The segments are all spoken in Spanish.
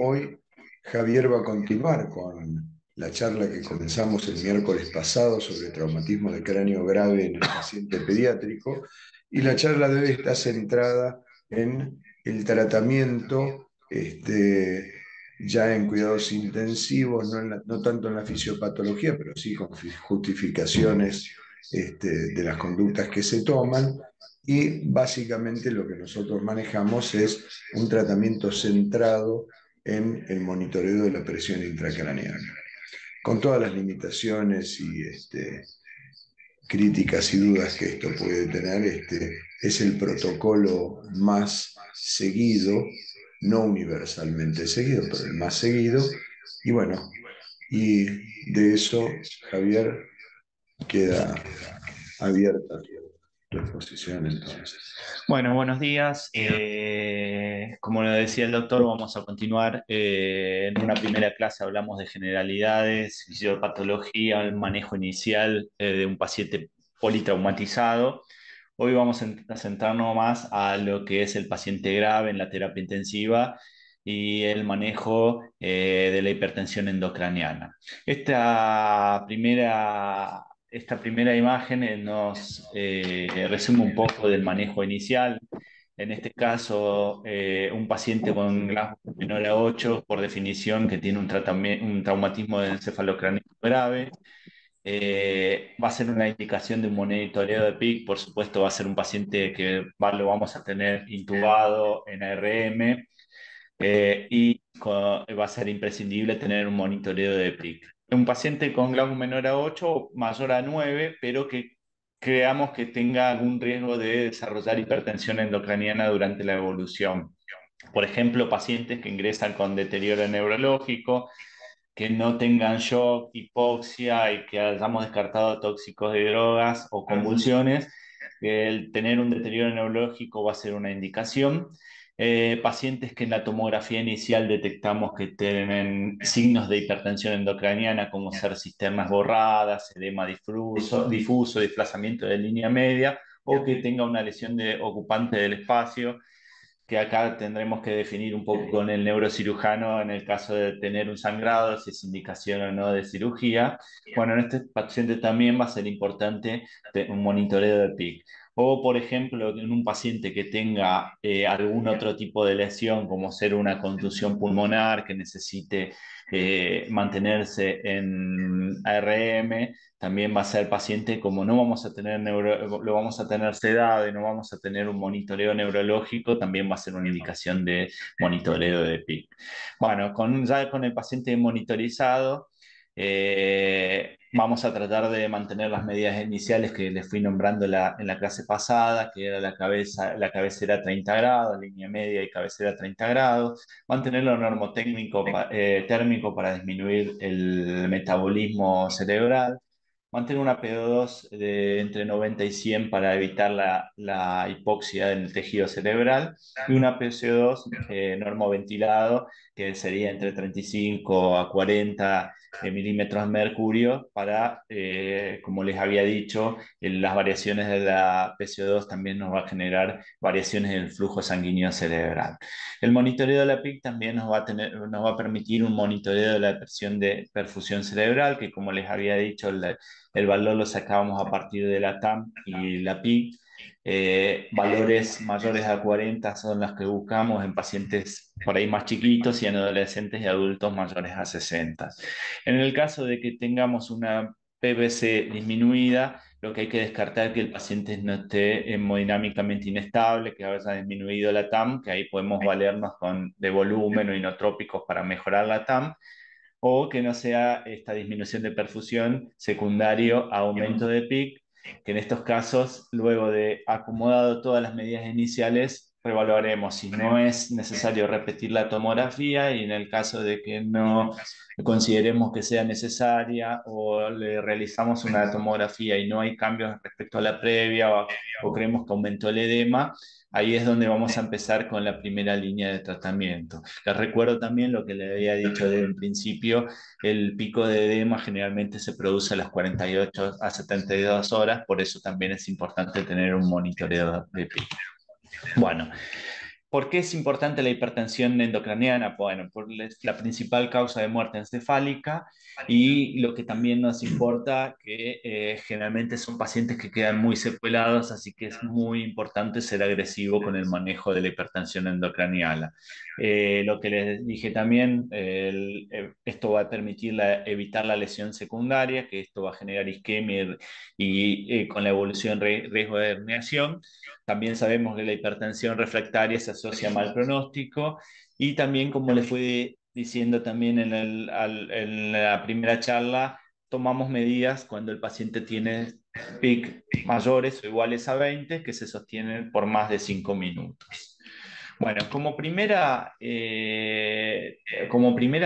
Hoy Javier va a continuar con la charla que comenzamos el miércoles pasado sobre traumatismo de cráneo grave en el paciente pediátrico, y la charla de hoy está centrada en el tratamiento ya en cuidados intensivos, no tanto en la fisiopatología, pero sí con justificaciones de las conductas que se toman. Y básicamente lo que nosotros manejamos es un tratamiento centrado en el monitoreo de la presión intracraneal, con todas las limitaciones y críticas y dudas que esto puede tener. Es el protocolo más seguido, no universalmente seguido, pero el más seguido. Y bueno, y de eso, Javier, queda abierta tu exposición entonces. Bueno, buenos días. Como lo decía el doctor, vamos a continuar. En una primera clase hablamos de generalidades, fisiopatología, el manejo inicial de un paciente politraumatizado. Hoy vamos a centrarnos más a lo que es el paciente grave en la terapia intensiva y el manejo de la hipertensión endocraniana. Esta primera imagen nos resume un poco del manejo inicial. En este caso, un paciente con grado menor a 8, por definición, que tiene un traumatismo de encefalocráneo grave, va a ser una indicación de un monitoreo de PIC. Por supuesto, va a ser un paciente que lo vamos a tener intubado en ARM, va a ser imprescindible tener un monitoreo de PIC. Un paciente con GLAUC menor a 8, mayor a 9, pero que creamos que tenga algún riesgo de desarrollar hipertensión endocraniana durante la evolución. Por ejemplo, pacientes que ingresan con deterioro neurológico, que no tengan shock, hipoxia y que hayamos descartado tóxicos de drogas o convulsiones. El tener un deterioro neurológico va a ser una indicación. Pacientes que en la tomografía inicial detectamos que tienen signos de hipertensión endocraniana, como ser cisternas borradas, edema difuso, desplazamiento de línea media, o que tenga una lesión ocupante del espacio, que acá tendremos que definir un poco con el neurocirujano en el caso de tener un sangrado, si es indicación o no de cirugía. Bueno, en este paciente también va a ser importante un monitoreo de PIC. O, por ejemplo, en un paciente que tenga algún otro tipo de lesión, como ser una contusión pulmonar, que necesite mantenerse en ARM, también va a ser paciente, como no vamos a tener lo vamos a tener sedado y no vamos a tener un monitoreo neurológico, también va a ser una indicación de monitoreo de PIC. Bueno, ya con el paciente monitorizado, vamos a tratar de mantener las medidas iniciales que les fui nombrando en la clase pasada, que era la cabecera 30 grados, línea media y cabecera 30 grados, mantenerlo normotécnico, térmico para disminuir el metabolismo cerebral, mantener una PO2 de entre 90 y 100 para evitar la hipoxia en el tejido cerebral, y una PCO2 normoventilado, que sería entre 35 a 40 milímetros de mercurio para, como les había dicho, las variaciones de la PCO2 también nos va a generar variaciones en el flujo sanguíneo cerebral. El monitoreo de la PIC también nos va a permitir un monitoreo de la presión de perfusión cerebral, que como les había dicho, el valor lo sacábamos a partir de la TAM y la PIC. Valores mayores a 40 son los que buscamos en pacientes por ahí más chiquitos y en adolescentes y adultos mayores a 60. En el caso de que tengamos una PVC disminuida, lo que hay que descartar es que el paciente no esté hemodinámicamente inestable, que haya disminuido la TAM, que ahí podemos valernos de volumen o inotrópicos para mejorar la TAM, o que no sea esta disminución de perfusión secundario a aumento de PIC, que en estos casos, luego de acomodado todas las medidas iniciales, revaluaremos si no es necesario repetir la tomografía, y en el caso de que no consideremos que sea necesaria o le realizamos una tomografía y no hay cambios respecto a la previa, o creemos que aumentó el edema, ahí es donde vamos a empezar con la primera línea de tratamiento. Les recuerdo también lo que le había dicho desde el principio: el pico de edema generalmente se produce a las 48 a 72 horas, por eso también es importante tener un monitoreo de pico. Bueno, ¿Por qué es importante la hipertensión endocraniana? Bueno, es la principal causa de muerte encefálica y lo que también nos importa que generalmente son pacientes que quedan muy secuelados, así que es muy importante ser agresivo con el manejo de la hipertensión endocraniana. Lo que les dije también, esto va a permitir evitar la lesión secundaria, que esto va a generar isquemia y con la evolución riesgo de herniación. También sabemos que la hipertensión refractaria se asocia a mal pronóstico y también, como les fui diciendo también en la primera charla, tomamos medidas cuando el paciente tiene PIC mayores o iguales a 20 que se sostienen por más de 5 minutos. Bueno, como primera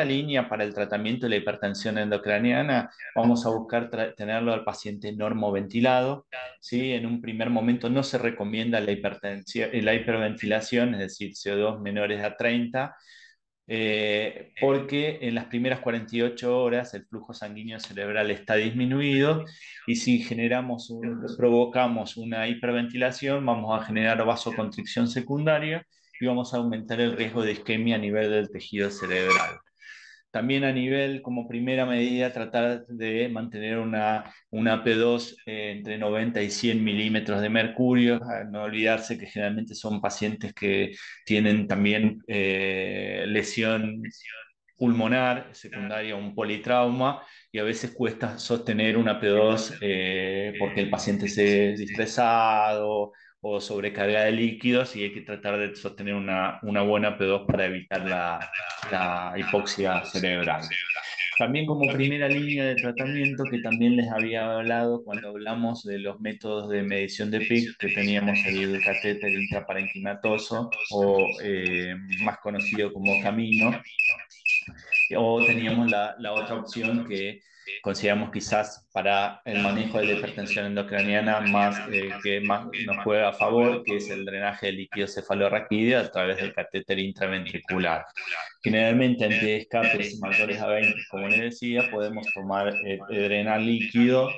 línea para el tratamiento de la hipertensión endocraniana, vamos a buscar tenerlo al paciente normoventilado. ¿Sí? En un primer momento no se recomienda la hiperventilación, es decir, CO2 menores a 30, porque en las primeras 48 horas el flujo sanguíneo cerebral está disminuido y si provocamos una hiperventilación, vamos a generar vasoconstricción secundaria y vamos a aumentar el riesgo de isquemia a nivel del tejido cerebral. También a nivel, como primera medida, tratar de mantener una P2 entre 90 y 100 milímetros de mercurio. No olvidarse que generalmente son pacientes que tienen también lesión pulmonar secundaria a un politrauma y a veces cuesta sostener una P2 porque el paciente se estresado o sobrecarga de líquidos y hay que tratar de sostener una buena P2 para evitar la hipoxia cerebral. También como primera línea de tratamiento que también les había hablado cuando hablamos de los métodos de medición de PIC, que teníamos el catéter intraparenquimatoso o más conocido como camino, o teníamos la otra opción que consideramos quizás para el manejo de la hipertensión endocraniana que más nos juega a favor, que es el drenaje de líquido cefalorraquídeo a través del catéter intraventricular. Generalmente ante escapes mayores a 20, como les decía, podemos tomar drenar líquido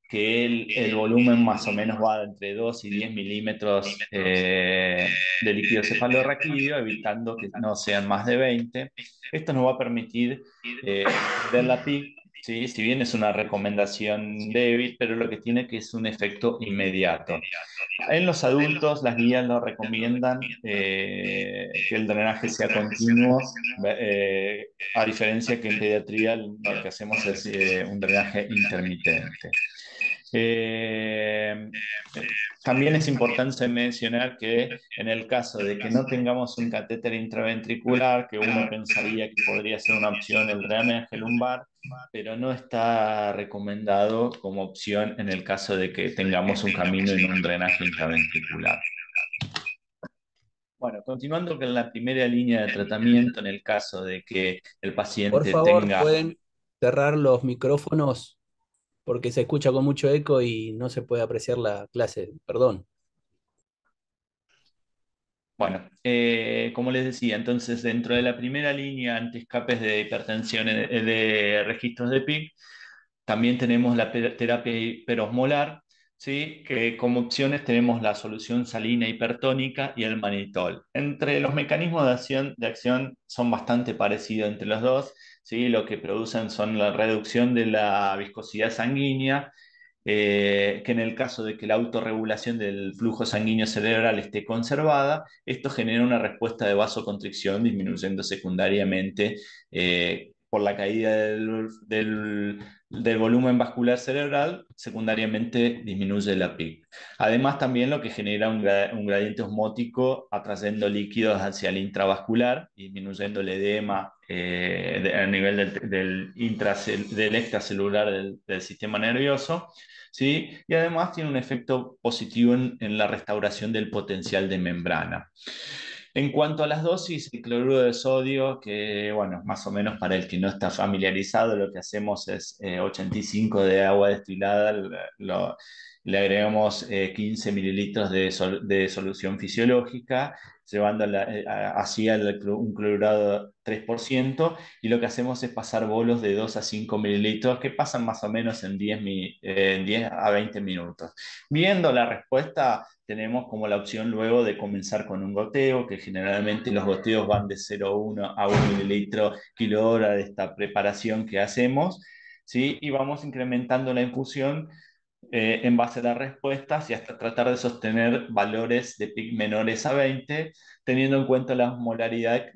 que el volumen más o menos va entre 2 y 10 milímetros de líquido cefalorraquídeo, evitando que no sean más de 20. Esto nos va a permitir ver la PIC, ¿sí? Si bien es una recomendación débil, pero lo que tiene que es un efecto inmediato. En los adultos, las guías nos recomiendan que el drenaje sea continuo, a diferencia que en pediatría lo que hacemos es un drenaje intermitente. Eh, También es importante mencionar que en el caso de que no tengamos un catéter intraventricular, que uno pensaría que podría ser una opción el drenaje lumbar, pero no está recomendado como opción en el caso de que tengamos un camino en un drenaje intraventricular. Bueno, continuando con la primera línea de tratamiento en el caso de que el Por paciente favor, tenga. pueden cerrar los micrófonos porque se escucha con mucho eco y no se puede apreciar la clase. Perdón. Bueno, como les decía, entonces dentro de la primera línea antiescapes de hipertensión de registros de PIC, también tenemos la terapia hiperosmolar, ¿sí? Que como opciones tenemos la solución salina hipertónica y el manitol. Entre los mecanismos de acción son bastante parecidos entre los dos, ¿sí? Lo que producen son la reducción de la viscosidad sanguínea, que en el caso de que la autorregulación del flujo sanguíneo cerebral esté conservada, esto genera una respuesta de vasoconstricción, disminuyendo secundariamente por la caída del volumen vascular cerebral, secundariamente disminuye la PIC. Además, también lo que genera un gradiente osmótico atrayendo líquidos hacia el intravascular, disminuyendo el edema a nivel del extracelular del sistema nervioso. ¿Sí? Y además tiene un efecto positivo en la restauración del potencial de membrana. En cuanto a las dosis, el cloruro de sodio, que bueno, más o menos para el que no está familiarizado, lo que hacemos es 85 de agua destilada, le agregamos 15 mililitros de solución fisiológica, llevando hacia un clorurado 3%, y lo que hacemos es pasar bolos de 2 a 5 mililitros que pasan más o menos en 10 a 20 minutos. Viendo la respuesta, tenemos como la opción luego de comenzar con un goteo, que generalmente los goteos van de 0,1 a 1 mililitro kilo hora de esta preparación que hacemos, ¿sí? Y vamos incrementando la infusión en base a las respuestas y hasta tratar de sostener valores de PIC menores a 20, teniendo en cuenta la molaridad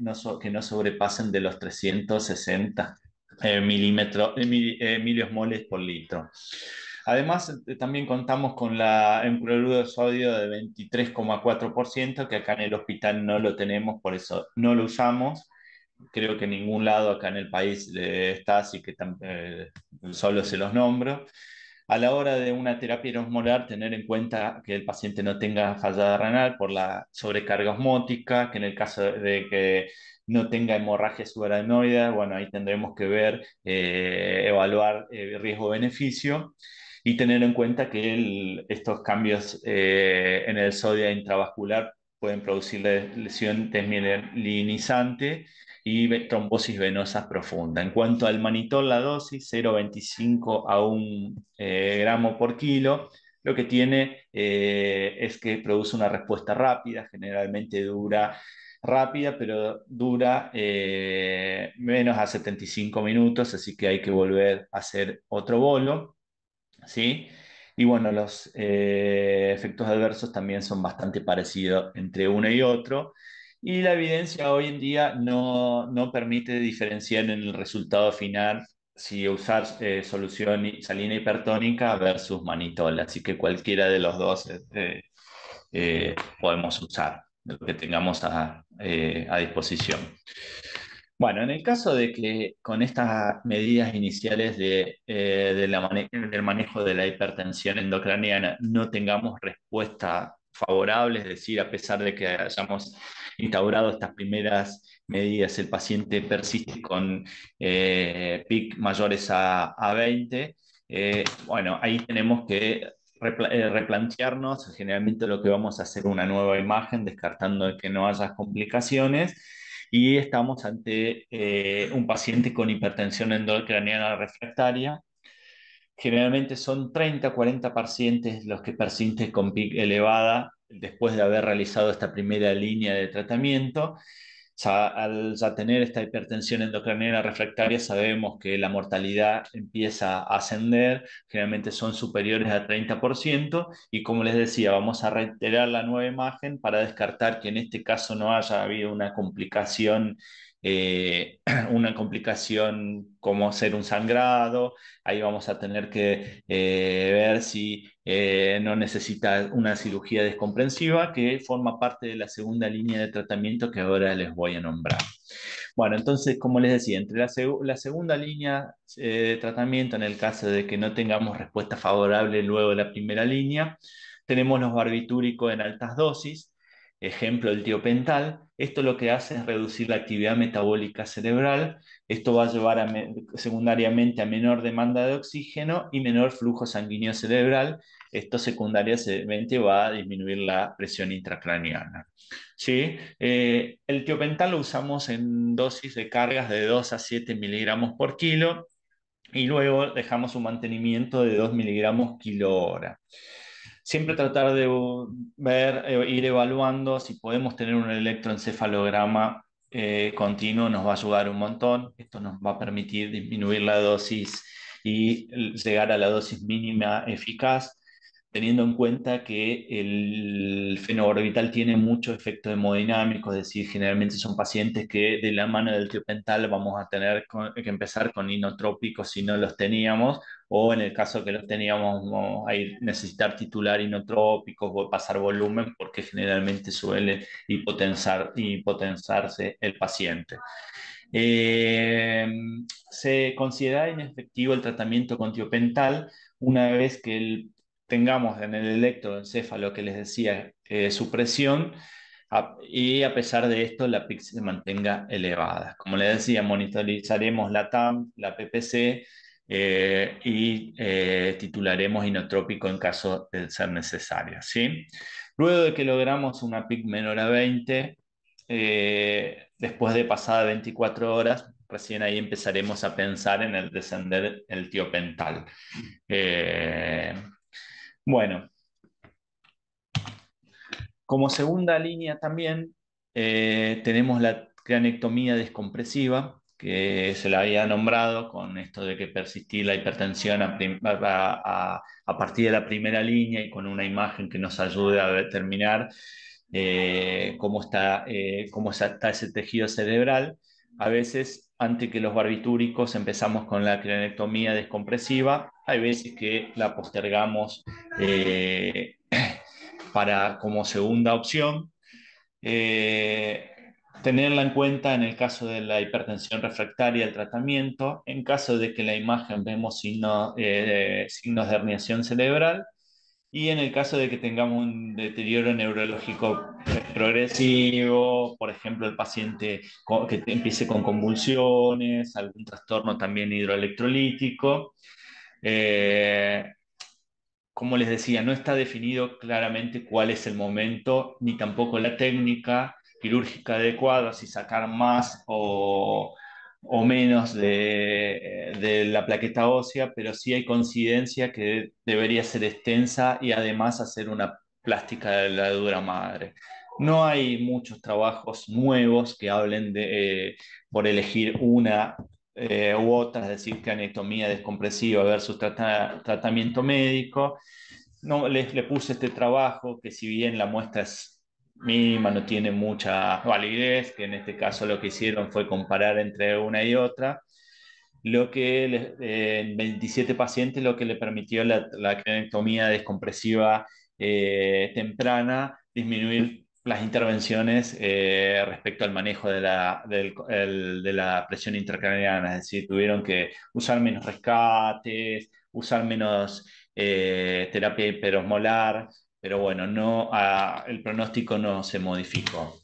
que no sobrepasen de los 360 miliosmoles por litro. Además, también contamos con un cloruro de sodio de 23,4%, que acá en el hospital no lo tenemos, por eso no lo usamos. Creo que en ningún lado acá en el país está, así que solo se los nombro. A la hora de una terapia osmolar, tener en cuenta que el paciente no tenga fallada renal por la sobrecarga osmótica, que en el caso de que no tenga hemorragia subaracnoidea, bueno, ahí tendremos que ver, evaluar riesgo-beneficio y tener en cuenta que estos cambios en el sodio intravascular pueden producir lesión desmielinizante y trombosis venosa profunda. En cuanto al manitol, la dosis, 0,25 a 1 gramo por kilo, lo que tiene es que produce una respuesta rápida, generalmente dura rápida, pero dura menos a 75 minutos, así que hay que volver a hacer otro bolo, ¿sí? Y bueno, los efectos adversos también son bastante parecidos entre uno y otro. Y la evidencia hoy en día no permite diferenciar en el resultado final si usar solución salina hipertónica versus manitol. Así que cualquiera de los dos podemos usar, lo que tengamos a disposición. Bueno, en el caso de que con estas medidas iniciales del manejo de la hipertensión endocraniana no tengamos respuesta favorable, es decir, a pesar de que hayamos instaurado estas primeras medidas, el paciente persiste con PIC mayores a 20, bueno, ahí tenemos que replantearnos. Generalmente lo que vamos a hacer una nueva imagen, descartando que no haya complicaciones, y estamos ante un paciente con hipertensión endocraniana refractaria. Generalmente son 30 40 pacientes los que persisten con PIC elevada después de haber realizado esta primera línea de tratamiento. Al ya tener esta hipertensión endocraniana refractaria, sabemos que la mortalidad empieza a ascender, generalmente son superiores al 30%, y como les decía, vamos a reiterar la nueva imagen para descartar que en este caso no haya habido eh, una complicación como ser un sangrado. Ahí vamos a tener que ver si no necesita una cirugía descomprensiva, que forma parte de la segunda línea de tratamiento que ahora les voy a nombrar. Bueno, entonces, como les decía, entre la segunda línea de tratamiento, en el caso de que no tengamos respuesta favorable luego de la primera línea, tenemos los barbitúricos en altas dosis, ejemplo el tiopental. Esto lo que hace es reducir la actividad metabólica cerebral. Esto va a llevar secundariamente a menor demanda de oxígeno y menor flujo sanguíneo cerebral. Esto secundariamente va a disminuir la presión intracraneana. ¿Sí? El tiopental lo usamos en dosis de cargas de 2 a 7 miligramos por kilo, y luego dejamos un mantenimiento de 2 miligramos kilo hora. Siempre tratar de ver, ir evaluando si podemos tener un electroencefalograma continuo, nos va a ayudar un montón. Esto nos va a permitir disminuir la dosis y llegar a la dosis mínima eficaz, teniendo en cuenta que el fenobarbital tiene mucho efecto hemodinámico, es decir, generalmente son pacientes que de la mano del tiopental vamos a tener que empezar con inotrópicos si no los teníamos, o en el caso que los teníamos, vamos a necesitar titular inotrópicos o pasar volumen, porque generalmente suele hipotensarse el paciente. Eh, Se considera inefectivo el tratamiento con tiopental una vez que tengamos en el electroencéfalo, que les decía, su presión, y a pesar de esto la PIC se mantenga elevada. Como les decía, monitorizaremos la TAM, la PPC, y titularemos inotrópico en caso de ser necesario, ¿sí? Luego de que logramos una PIC menor a 20, después de pasadas 24 horas, recién ahí empezaremos a pensar en el descender el tiopental. Eh, bueno, como segunda línea también tenemos la cranectomía descompresiva, que se la había nombrado con esto de que persistía la hipertensión a partir de la primera línea y con una imagen que nos ayude a determinar cómo está ese tejido cerebral. A veces, antes que los barbitúricos, empezamos con la cranectomía descompresiva. Hay veces que la postergamos eh, como segunda opción. Eh, Tenerla en cuenta en el caso de la hipertensión refractaria al tratamiento, en caso de que en la imagen vemos signos de herniación cerebral y en el caso de que tengamos un deterioro neurológico progresivo, por ejemplo, el paciente que empiece con convulsiones, algún trastorno también hidroelectrolítico. Eh, como les decía, no está definido claramente cuál es el momento, ni tampoco la técnica quirúrgica adecuada, si sacar más o menos de la plaqueta ósea, pero sí hay coincidencia que debería ser extensa y además hacer una plástica de la dura madre. No hay muchos trabajos nuevos que hablen por elegir una u otra, es decir, cranectomía descompresiva versus tratamiento médico. No, le puse este trabajo que si bien la muestra es mínima, no tiene mucha validez, que en este caso lo que hicieron fue comparar entre una y otra, en 27 pacientes lo que le permitió la cranectomía descompresiva temprana disminuir las intervenciones respecto al manejo de la presión intracraneana, es decir, tuvieron que usar menos rescates, usar menos terapia hiperosmolar, pero bueno, el pronóstico no se modificó.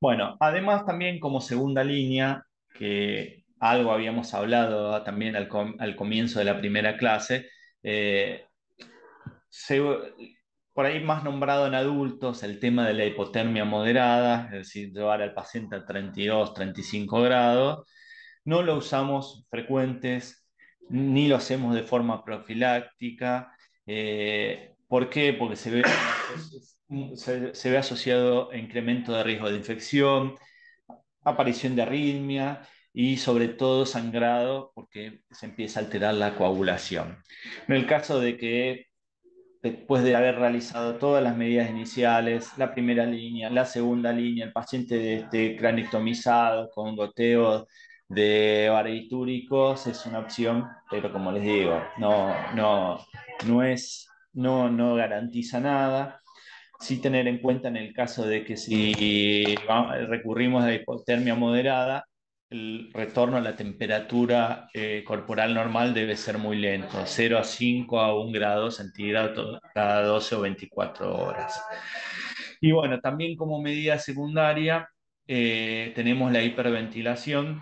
Bueno, además también como segunda línea, que algo habíamos hablado también al comienzo de la primera clase, eh, se- por ahí más nombrado en adultos el tema de la hipotermia moderada, es decir, llevar al paciente a 32, 35 grados. No lo usamos frecuentes, ni lo hacemos de forma profiláctica. ¿Por qué? Porque se ve asociado a incremento de riesgo de infección, aparición de arritmia y sobre todo sangrado porque se empieza a alterar la coagulación. En el caso de que después de haber realizado todas las medidas iniciales, la primera línea, la segunda línea, el paciente cranectomizado con goteo de barbitúricos es una opción, pero como les digo, no garantiza nada. Sí tener en cuenta en el caso de que si recurrimos a la hipotermia moderada, el retorno a la temperatura corporal normal debe ser muy lento, 0 a 5 a 1 grado centígrado cada 12 o 24 horas. Y bueno, también como medida secundaria tenemos la hiperventilación,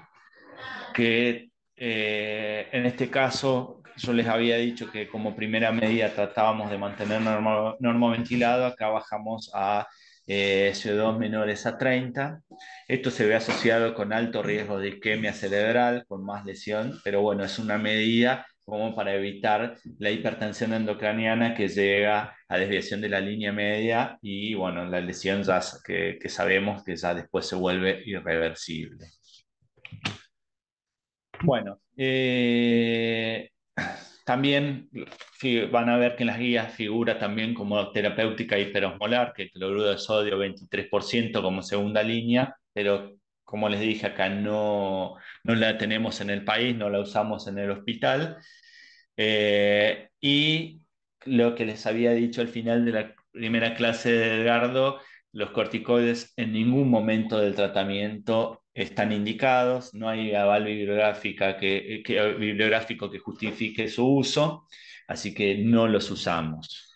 que en este caso yo les había dicho que como primera medida tratábamos de mantener normoventilado, acá bajamos a CO2 menores a 30. Esto se ve asociado con alto riesgo de isquemia cerebral, con más lesión, pero bueno, es una medida como para evitar la hipertensión endocraniana que llega a desviación de la línea media y bueno, la lesión ya que sabemos que ya después se vuelve irreversible. Bueno, también van a ver que en las guías figura también como terapéutica hiperosmolar, que el cloruro de sodio 23% como segunda línea, pero como les dije acá no la tenemos en el país, no la usamos en el hospital. Y lo que les había dicho al final de la primera clase de Edgardo, los corticoides en ningún momento del tratamiento están indicados, no hay aval bibliográfico que justifique su uso, así que no los usamos.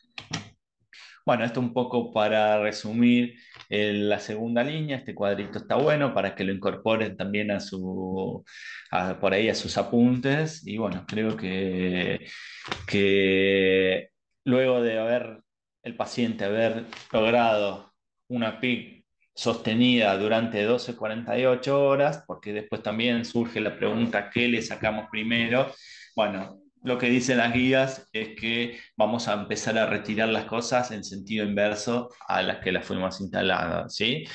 Bueno, esto un poco para resumir la segunda línea. Este cuadrito está bueno para que lo incorporen también por ahí a sus apuntes. Y bueno, creo que luego de el paciente haber logrado una PIC sostenida durante 12 a 48 horas, porque después también surge la pregunta, ¿qué le sacamos primero? Bueno, lo que dicen las guías es que vamos a empezar a retirar las cosas en sentido inverso a las que las fuimos instalando, ¿sí?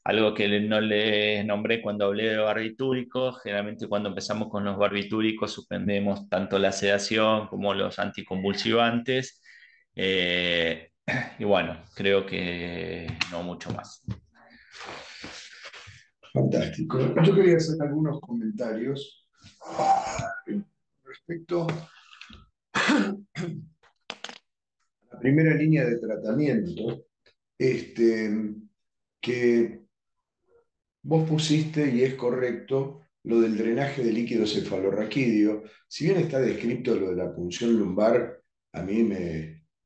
Algo que no les nombré cuando hablé de barbitúricos. Generalmente cuando empezamos con los barbitúricos suspendemos tanto la sedación como los anticonvulsivantes. Y bueno, creo que no mucho más. Fantástico. Yo quería hacer algunos comentarios respecto a la primera línea de tratamiento, que vos pusiste, y es correcto, lo del drenaje de líquido cefalorraquídeo. Si bien está descrito lo de la punción lumbar, a mí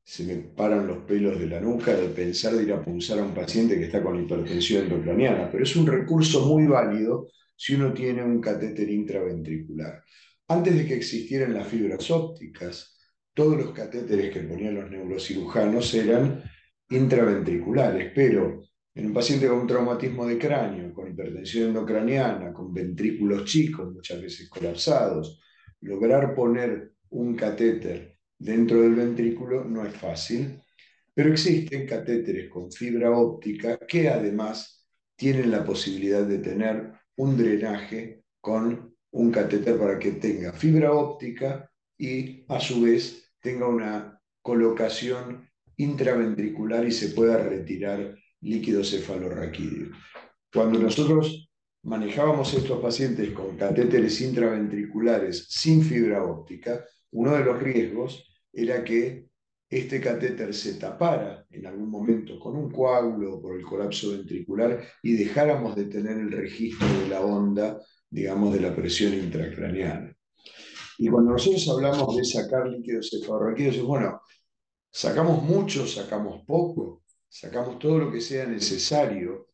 se me paran los pelos de la nuca de pensar de ir a punzar a un paciente que está con hipertensión endocraniana, pero es un recurso muy válido si uno tiene un catéter intraventricular. Antes de que existieran las fibras ópticas, todos los catéteres que ponían los neurocirujanos eran intraventriculares, pero en un paciente con un traumatismo de cráneo, con hipertensión endocraniana, con ventrículos chicos, muchas veces colapsados, lograr poner un catéter dentro del ventrículo no es fácil, pero existen catéteres con fibra óptica que además tienen la posibilidad de tener un drenaje con un catéter para que tenga fibra óptica y a su vez tenga una colocación intraventricular y se pueda retirar líquido cefalorraquídeo. Cuando nosotros manejábamos estos pacientes con catéteres intraventriculares sin fibra óptica, uno de los riesgos era que este catéter se tapara en algún momento con un coágulo o por el colapso ventricular y dejáramos de tener el registro de la onda, digamos, de la presión intracraneal. Y cuando nosotros hablamos de sacar líquido cefalorraquídeo, bueno, sacamos mucho, sacamos poco, sacamos todo lo que sea necesario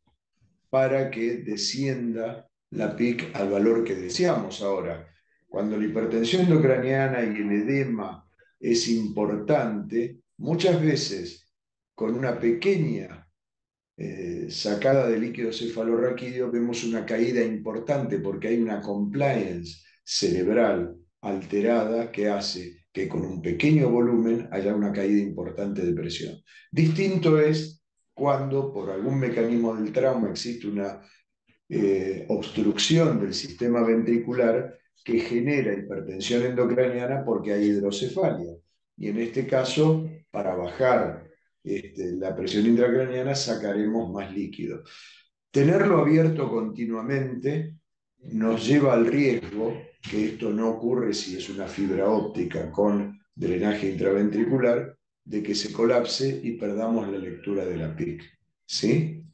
para que descienda la PIC al valor que deseamos. Ahora, cuando la hipertensión endocraniana y el edema es importante, muchas veces con una pequeña sacada de líquido cefalorraquídeo vemos una caída importante porque hay una compliance cerebral alterada que hace que con un pequeño volumen haya una caída importante de presión. Distinto es cuando por algún mecanismo del trauma existe una obstrucción del sistema ventricular que genera hipertensión endocraniana porque hay hidrocefalia. Y en este caso, para bajar la presión intracraniana, sacaremos más líquido. Tenerlo abierto continuamente nos lleva al riesgo, que esto no ocurre si es una fibra óptica con drenaje intraventricular, de que se colapse y perdamos la lectura de la PIC. ¿Sí?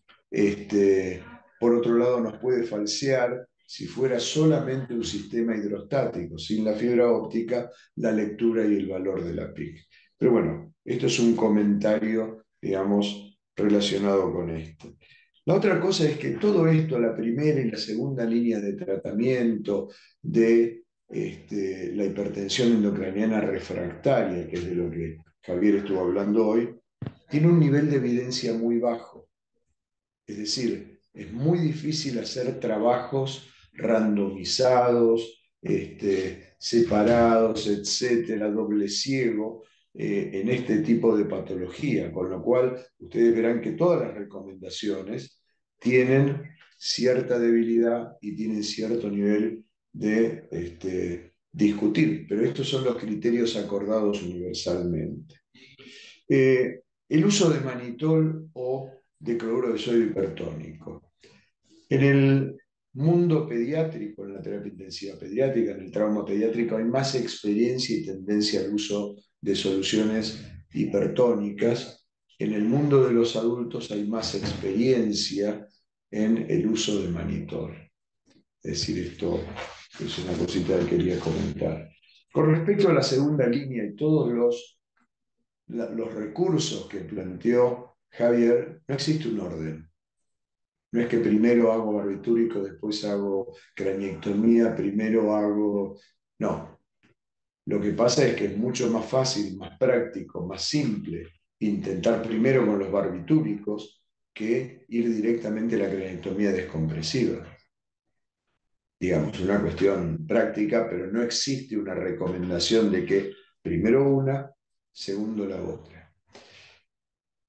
Por otro lado, nos puede falsear, si fuera solamente un sistema hidrostático, sin la fibra óptica, la lectura y el valor de la PIC. Pero bueno, esto es un comentario, digamos, relacionado con esto. La otra cosa es que todo esto, la primera y la segunda línea de tratamiento de la hipertensión endocraniana refractaria, que es de lo que Javier estuvo hablando hoy, tiene un nivel de evidencia muy bajo. Es decir, es muy difícil hacer trabajos randomizados, separados, etcétera, doble ciego, en este tipo de patología, con lo cual ustedes verán que todas las recomendaciones tienen cierta debilidad y tienen cierto nivel de discutir, pero estos son los criterios acordados universalmente. El uso de manitol o de cloruro de sodio hipertónico. En el mundo pediátrico, en la terapia intensiva pediátrica, en el trauma pediátrico, hay más experiencia y tendencia al uso de soluciones hipertónicas. En el mundo de los adultos hay más experiencia en el uso de manitol. Es decir, esto es una cosita que quería comentar. Con respecto a la segunda línea y todos los recursos que planteó Javier, no existe un orden. No es que primero hago barbitúrico, después hago craniectomía, primero hago... No. Lo que pasa es que es mucho más fácil, más práctico, más simple intentar primero con los barbitúricos, que ir directamente a la craniotomía descompresiva. Digamos, una cuestión práctica, pero no existe una recomendación de que primero una, segundo la otra.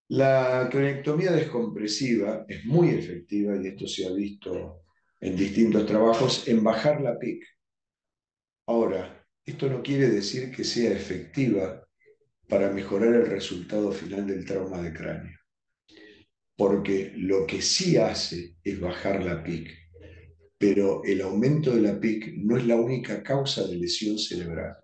La craniotomía descompresiva es muy efectiva, y esto se ha visto en distintos trabajos, en bajar la PIC. Ahora, esto no quiere decir que sea efectiva para mejorar el resultado final del trauma de cráneo, porque lo que sí hace es bajar la PIC, pero el aumento de la PIC no es la única causa de lesión cerebral.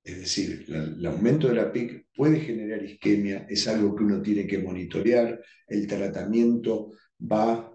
Es decir, el aumento de la PIC puede generar isquemia, es algo que uno tiene que monitorear, el tratamiento va,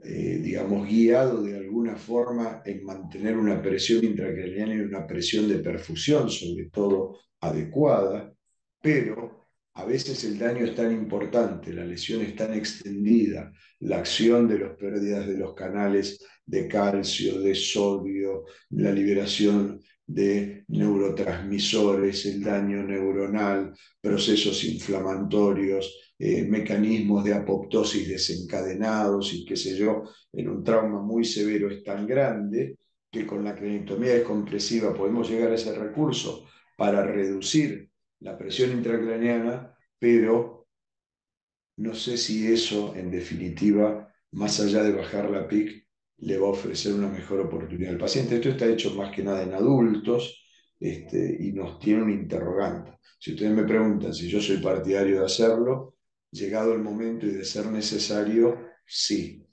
digamos, guiado de alguna forma en mantener una presión intracraneana y una presión de perfusión, sobre todo adecuada, pero a veces el daño es tan importante, la lesión es tan extendida, la acción de las pérdidas de los canales de calcio, de sodio, la liberación de neurotransmisores, el daño neuronal, procesos inflamatorios, mecanismos de apoptosis desencadenados y qué sé yo, en un trauma muy severo es tan grande que con la craniotomía descompresiva podemos llegar a ese recurso para reducir la presión intracraneana, pero no sé si eso, en definitiva, más allá de bajar la PIC, le va a ofrecer una mejor oportunidad al paciente. Esto está hecho más que nada en adultos, y nos tiene un interrogante. Si ustedes me preguntan si yo soy partidario de hacerlo, llegado el momento y de ser necesario, sí.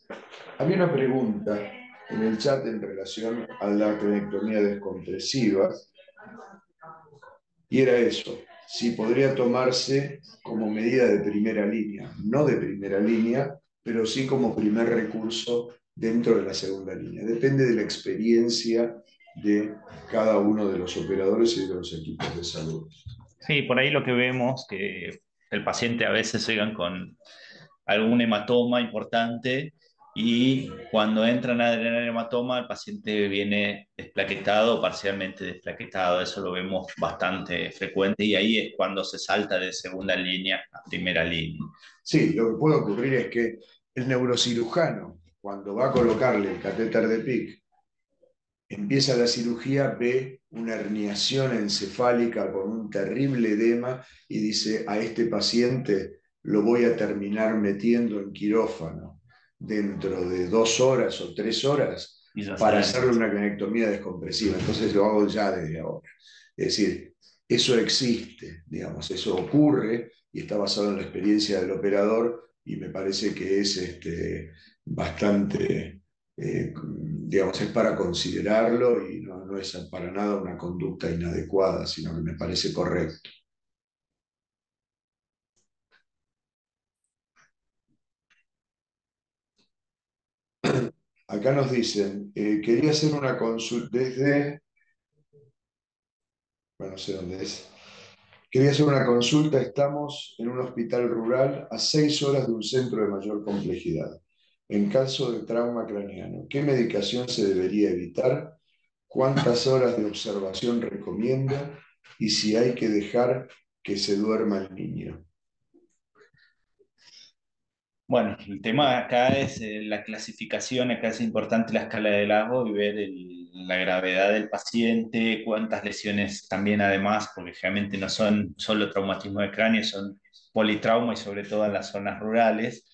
Había una pregunta en el chat en relación a la cranectomía descompresiva, y era eso, si podría tomarse como medida de primera línea, no de primera línea, pero sí como primer recurso dentro de la segunda línea. Depende de la experiencia de cada uno de los operadores y de los equipos de salud. Sí, por ahí lo que vemos que el paciente a veces llegan con algún hematoma importante y cuando entran a drenar el hematoma el paciente viene desplaquetado o parcialmente desplaquetado. Eso lo vemos bastante frecuente y ahí es cuando se salta de segunda línea a primera línea. Sí, lo que puede ocurrir es que el neurocirujano, cuando va a colocarle el catéter de PIC, empieza la cirugía, ve una herniación encefálica con un terrible edema y dice: a este paciente lo voy a terminar metiendo en quirófano dentro de 2 horas o 3 horas para hacerle una cranectomía descompresiva. Entonces lo hago ya desde ahora. Es decir, eso existe, digamos, eso ocurre y está basado en la experiencia del operador, y me parece que es bastante, digamos, es para considerarlo, y no es para nada una conducta inadecuada, sino que me parece correcto. Acá nos dicen, quería hacer una consulta desde, bueno, no sé dónde es. Quería hacer una consulta, estamos en un hospital rural a 6 horas de un centro de mayor complejidad. En caso de trauma craneano, ¿qué medicación se debería evitar? ¿Cuántas horas de observación recomienda? Y si hay que dejar que se duerma el niño. Bueno, el tema acá es la clasificación, acá es importante la escala de Glasgow y ver la gravedad del paciente, cuántas lesiones también además, porque generalmente no son solo traumatismo de cráneo, son politrauma y sobre todo en las zonas rurales.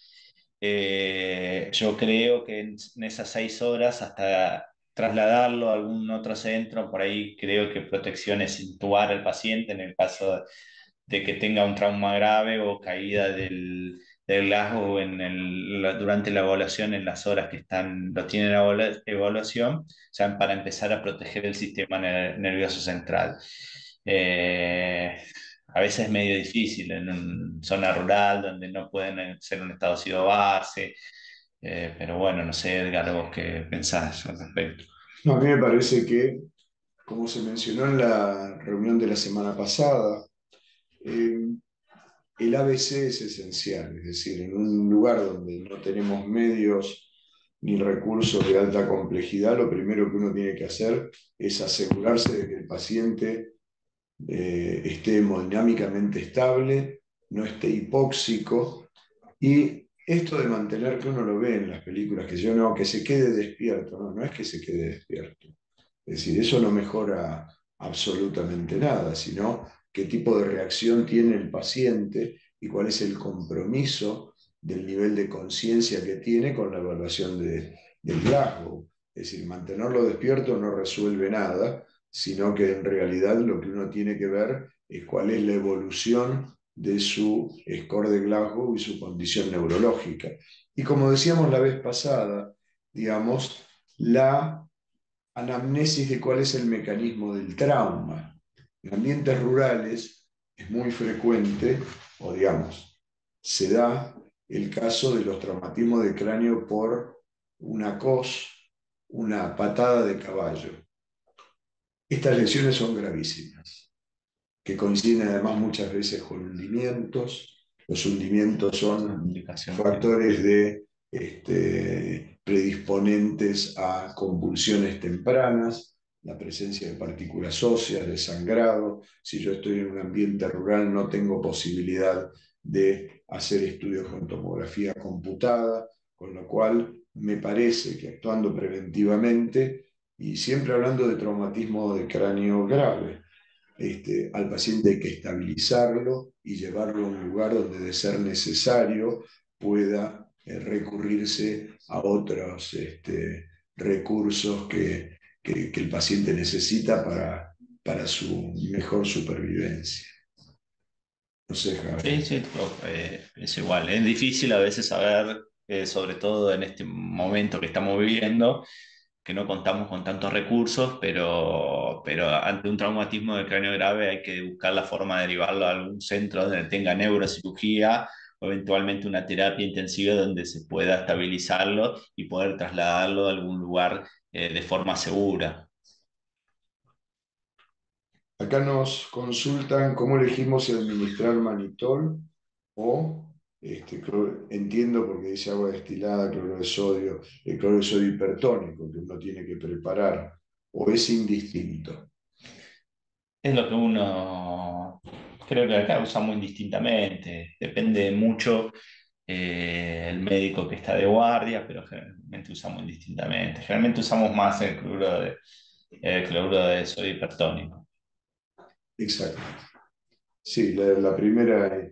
Yo creo que en esas 6 horas hasta trasladarlo a algún otro centro, por ahí creo que protección es intubar al paciente en el caso de que tenga un trauma grave o caída del Glasgow durante la evaluación, en las horas que lo tienen la evaluación, o sea, para empezar a proteger el sistema nervioso central. A veces es medio difícil en una zona rural donde no pueden hacer un estado ácido base, pero bueno, no sé, Edgar, vos qué pensás al respecto. No, a mí me parece que, como se mencionó en la reunión de la semana pasada, eh, el ABC es esencial, es decir, en un lugar donde no tenemos medios ni recursos de alta complejidad, lo primero que uno tiene que hacer es asegurarse de que el paciente esté hemodinámicamente estable, no esté hipóxico, y esto de mantener, que uno lo ve en las películas, que yo no, que se quede despierto, no, no es que se quede despierto. Es decir, eso no mejora absolutamente nada, sino qué tipo de reacción tiene el paciente y cuál es el compromiso del nivel de conciencia que tiene con la evaluación del Glasgow. Es decir, mantenerlo despierto no resuelve nada, sino que en realidad lo que uno tiene que ver es cuál es la evolución de su score de Glasgow y su condición neurológica. Y como decíamos la vez pasada, digamos, la anamnesis de cuál es el mecanismo del trauma. En ambientes rurales es muy frecuente, o digamos, se da el caso de los traumatismos de cráneo por una cos, una patada de caballo. Estas lesiones son gravísimas, que coinciden además muchas veces con hundimientos. Los hundimientos son factores de predisponentes a convulsiones tempranas, la presencia de partículas óseas, de sangrado. Si yo estoy en un ambiente rural no tengo posibilidad de hacer estudios con tomografía computada, con lo cual me parece que actuando preventivamente, y siempre hablando de traumatismo de cráneo grave, al paciente hay que estabilizarlo y llevarlo a un lugar donde, de ser necesario, pueda recurrirse a otros recursos que el paciente necesita para su mejor supervivencia. No sé, Sí, Javier. sí, es igual. Es difícil a veces saber, sobre todo en este momento que estamos viviendo, que no contamos con tantos recursos, pero ante un traumatismo de cráneo grave hay que buscar la forma de derivarlo a algún centro donde tenga neurocirugía o eventualmente una terapia intensiva donde se pueda estabilizarlo y poder trasladarlo a algún lugar de forma segura. Acá nos consultan cómo elegimos si administrar manitol o, entiendo porque dice agua destilada, cloro de sodio, el cloro de sodio hipertónico que uno tiene que preparar, o es indistinto. Es lo que uno creo que acá usamos indistintamente, depende mucho el médico que está de guardia, pero generalmente usamos indistintamente. Generalmente usamos más el cloruro de sodio hipertónico. Exacto. Sí, la primera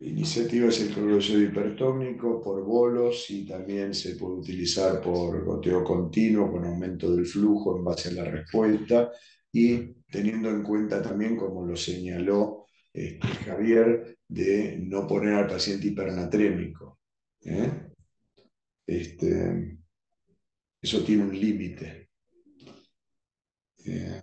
iniciativa es el cloro de sodio hipertónico por bolos y también se puede utilizar por goteo continuo con aumento del flujo en base a la respuesta y teniendo en cuenta también, como lo señaló Javier, de no poner al paciente hipernatrémico. ¿eh? Eso tiene un límite. Eh,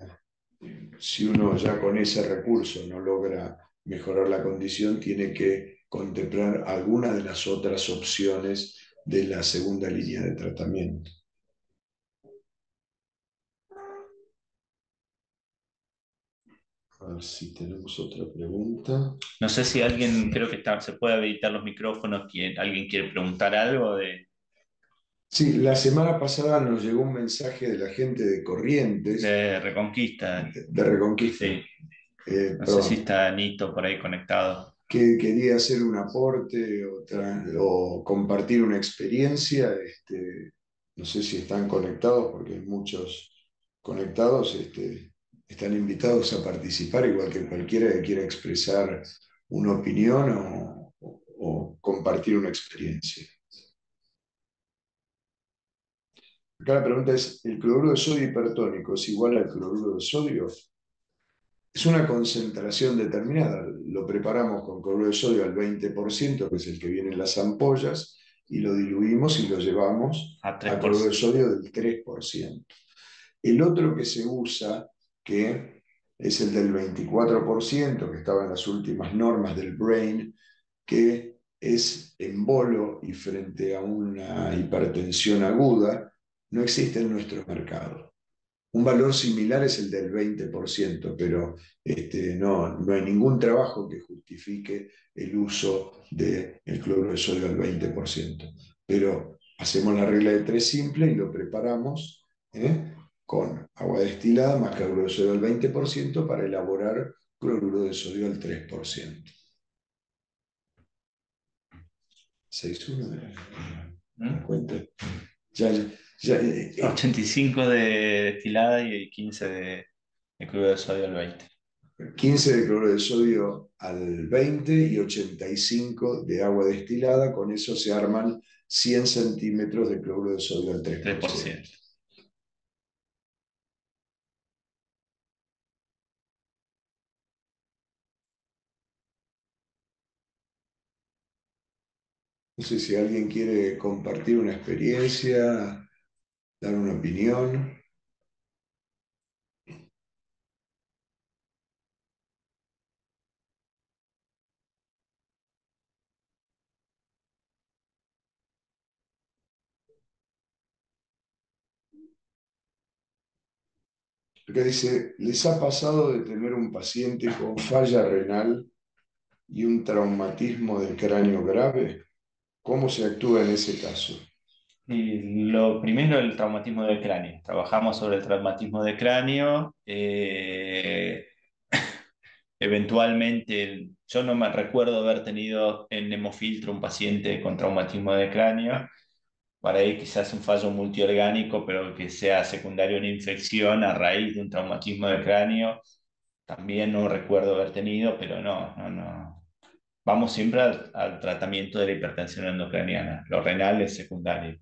si uno ya con ese recurso no logra mejorar la condición, tiene que contemplar alguna de las otras opciones de la segunda línea de tratamiento. A ver si tenemos otra pregunta. No sé si alguien, creo que se puede habilitar los micrófonos, alguien quiere preguntar algo Sí, la semana pasada nos llegó un mensaje de la gente de Corrientes, de Reconquista. de Reconquista, Sí, no sé si perdón, está Nito por ahí conectado. que quería hacer un aporte o compartir una experiencia. No sé si están conectados, porque hay muchos conectados. Están invitados a participar, igual que cualquiera que quiera expresar una opinión o compartir una experiencia. Acá la pregunta es, ¿el cloruro de sodio hipertónico es igual al cloruro de sodio? Es una concentración determinada. Lo preparamos con cloruro de sodio al 20%, que es el que viene en las ampollas, y lo diluimos y lo llevamos A a cloruro de 3%. sodio del 3%. El otro que se usa, que es el del 24%, que estaba en las últimas normas del BRAIN, que es embolo y frente a una hipertensión aguda, no existe en nuestro mercado. Un valor similar es el del 20%, pero no hay ningún trabajo que justifique el uso del cloruro de sodio al 20%. Pero hacemos la regla de tres simple y lo preparamos con agua destilada más cloruro de sodio al 20% para elaborar cloruro de sodio al 3%. 6,1 de ¿Mm? cuenta. Ya, ya, 85 de destilada y 15 de crudo de sodio al 20. 15 de cloruro de sodio al 20 y 85 de agua destilada. Con eso se arman 100 centímetros de cloruro de sodio al 3%. 3%. No sé si alguien quiere compartir una experiencia, dar una opinión. Acá dice, ¿les ha pasado de tener un paciente con falla renal y un traumatismo del cráneo grave? ¿Cómo se actúa en ese caso? Y lo primero, el traumatismo del cráneo. Trabajamos sobre el traumatismo del cráneo. Eventualmente, yo no me recuerdo haber tenido en hemofiltro un paciente con traumatismo del cráneo. Para ahí quizás un fallo multiorgánico, pero que sea secundario a una infección a raíz de un traumatismo del cráneo. También no recuerdo haber tenido, pero no. Vamos siempre al tratamiento de la hipertensión endocraniana. Lo renal es secundario.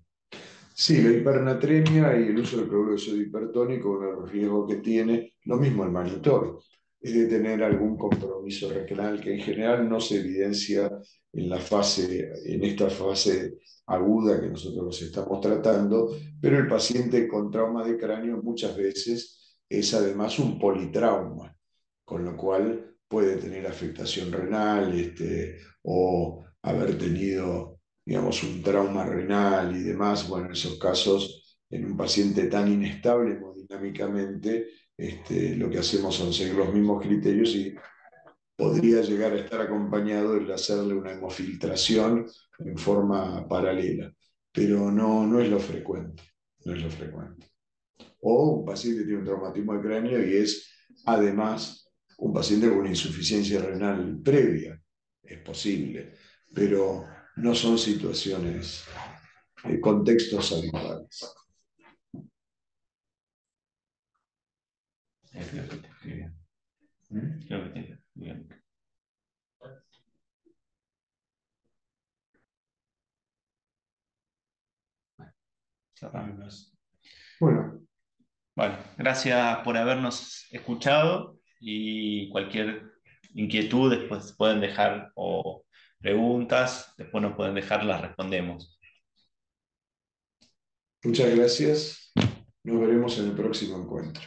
Sí, la hipernatremia y el uso del cloruro de sodio hipertónico, uno de los riesgos que tiene, lo mismo el mannitol, es de tener algún compromiso renal que en general no se evidencia en esta fase aguda que nosotros los estamos tratando, pero el paciente con trauma de cráneo muchas veces es además un politrauma, con lo cual puede tener afectación renal, o haber tenido, digamos, un trauma renal y demás. Bueno, en esos casos, en un paciente tan inestable hemodinámicamente, lo que hacemos son seguir los mismos criterios y podría llegar a estar acompañado de hacerle una hemofiltración en forma paralela, pero no es lo frecuente, no es lo frecuente. O un paciente tiene un traumatismo de cráneo y es además un paciente con una insuficiencia renal previa. Es posible, pero no son situaciones, contextos habituales. Creo que te escribí bien. Creo que te escribí bien. Cerramos. Bueno, Bueno, gracias por habernos escuchado y cualquier inquietud después pueden dejar o preguntas, después nos pueden dejar, las respondemos. muchas gracias. Nos veremos en el próximo encuentro.